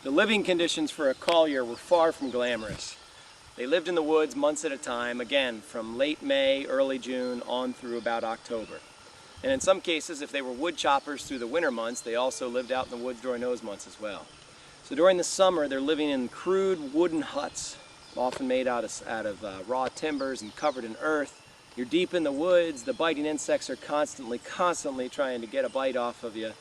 The living conditions for a collier were far from glamorous. They lived in the woods months at a time, again, from late May, early June, on through about October. And in some cases, if they were wood choppers through the winter months, they also lived out in the woods during those months as well. So during the summer, they're living in crude wooden huts, often made out of raw timbers and covered in earth. You're deep in the woods, the biting insects are constantly trying to get a bite off of you.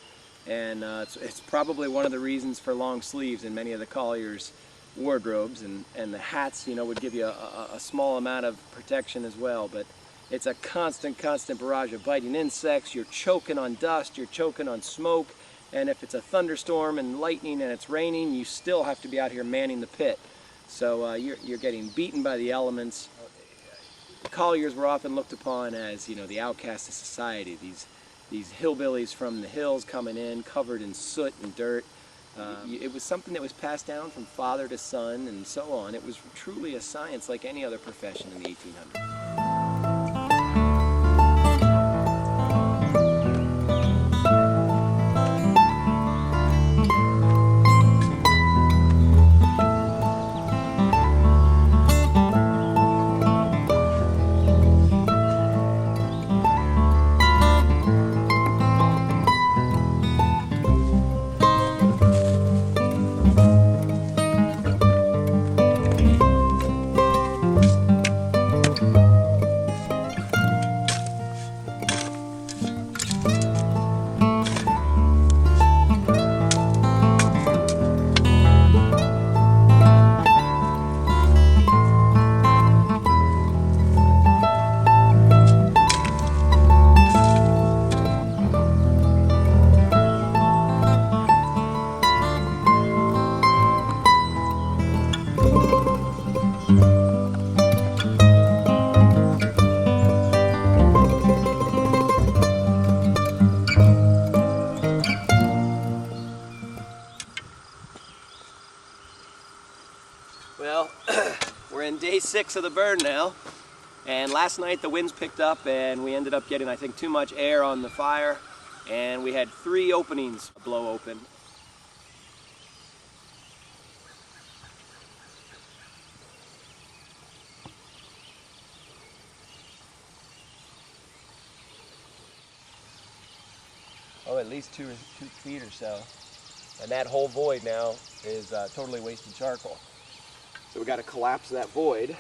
And it's probably one of the reasons for long sleeves in many of the colliers' wardrobes, and the hats, you know, would give you a small amount of protection as well. But it's a constant barrage of biting insects. You're choking on dust, you're choking on smoke, and if it's a thunderstorm and lightning and it's raining, you still have to be out here manning the pit. So you're getting beaten by the elements. The colliers were often looked upon as, you know, the outcasts of society, these hillbillies from the hills coming in, covered in soot and dirt. It was something that was passed down from father to son and so on. It was truly a science like any other profession in the 1800s. Well, we're in day 6 of the burn now, and last night the winds picked up and we ended up getting, I think, too much air on the fire, and we had 3 openings blow open. Oh, at least 2 feet or so. And that whole void now is totally wasted charcoal. So we got to collapse that void.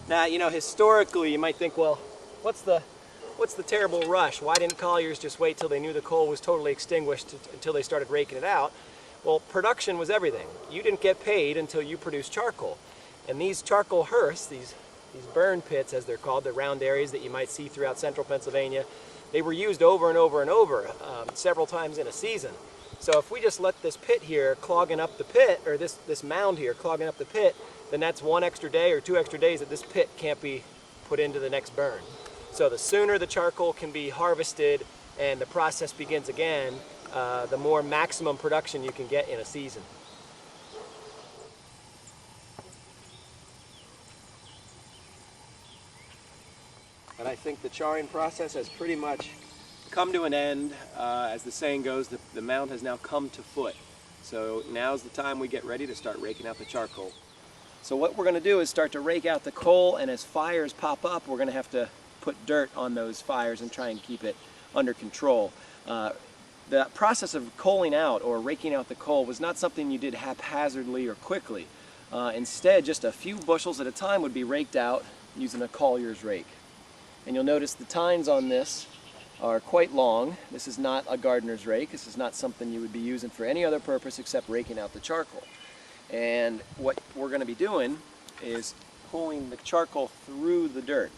Now, you know, historically you might think, well, what's the terrible rush? Why didn't colliers just wait till they knew the coal was totally extinguished until they started raking it out? Well, production was everything. You didn't get paid until you produced charcoal. And these charcoal hearths, these burn pits as they're called, the round areas that you might see throughout central Pennsylvania, they were used over and over and over, several times in a season. So if we just let this pit here clogging up the pit, or this mound here clogging up the pit, then that's 1 extra day or 2 extra days that this pit can't be put into the next burn. So the sooner the charcoal can be harvested and the process begins again, the more maximum production you can get in a season. And I think the charring process has pretty much come to an end. As the saying goes, the mound has now come to foot. So now's the time we get ready to start raking out the charcoal. So what we're going to do is start to rake out the coal, and as fires pop up, we're going to have to put dirt on those fires and try and keep it under control. The process of coaling out or raking out the coal was not something you did haphazardly or quickly. Instead, just a few bushels at a time would be raked out using a collier's rake. And you'll notice the tines on this are quite long. This is not a gardener's rake. This is not something you would be using for any other purpose except raking out the charcoal. And what we're going to be doing is pulling the charcoal through the dirt.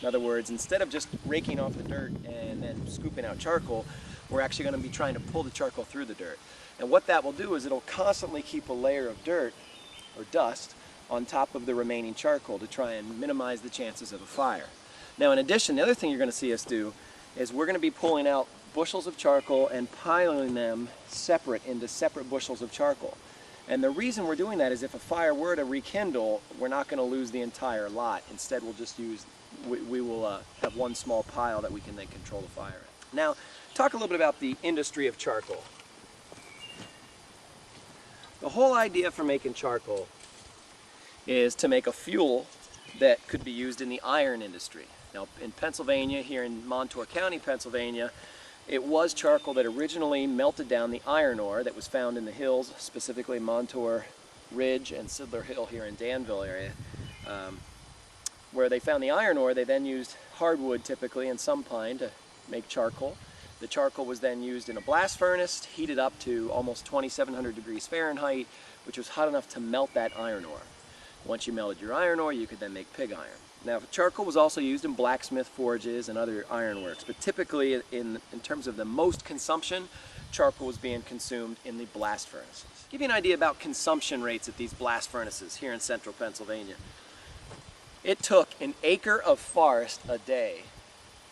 In other words, instead of just raking off the dirt and then scooping out charcoal, we're actually going to be trying to pull the charcoal through the dirt. And what that will do is it'll constantly keep a layer of dirt or dust on top of the remaining charcoal to try and minimize the chances of a fire. Now, in addition, the other thing you're going to see us do is we're going to be pulling out bushels of charcoal and piling them separate into separate bushels of charcoal. And the reason we're doing that is if a fire were to rekindle, we're not going to lose the entire lot. Instead, we'll just use, we will have one small pile that we can then control the fire in. Now, talk a little bit about the industry of charcoal. The whole idea for making charcoal is to make a fuel that could be used in the iron industry. Now, in Pennsylvania, here in Montour County, Pennsylvania, it was charcoal that originally melted down the iron ore that was found in the hills, specifically Montour Ridge and Sidler Hill here in Danville area. Where they found the iron ore, they then used hardwood typically and some pine to make charcoal. The charcoal was then used in a blast furnace, heated up to almost 2,700 degrees Fahrenheit, which was hot enough to melt that iron ore. Once you melted your iron ore, you could then make pig iron. Now, charcoal was also used in blacksmith forges and other ironworks, but typically in terms of the most consumption, charcoal was being consumed in the blast furnaces. To give you an idea about consumption rates at these blast furnaces here in central Pennsylvania, it took an acre of forest a day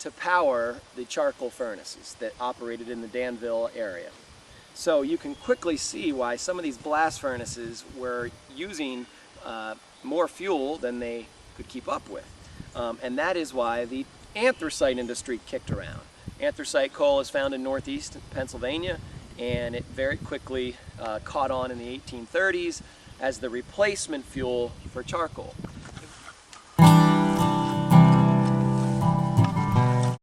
to power the charcoal furnaces that operated in the Danville area. So you can quickly see why some of these blast furnaces were using more fuel than they could keep up with. And that is why the anthracite industry kicked around. Anthracite coal is found in northeast Pennsylvania, and it very quickly caught on in the 1830s as the replacement fuel for charcoal.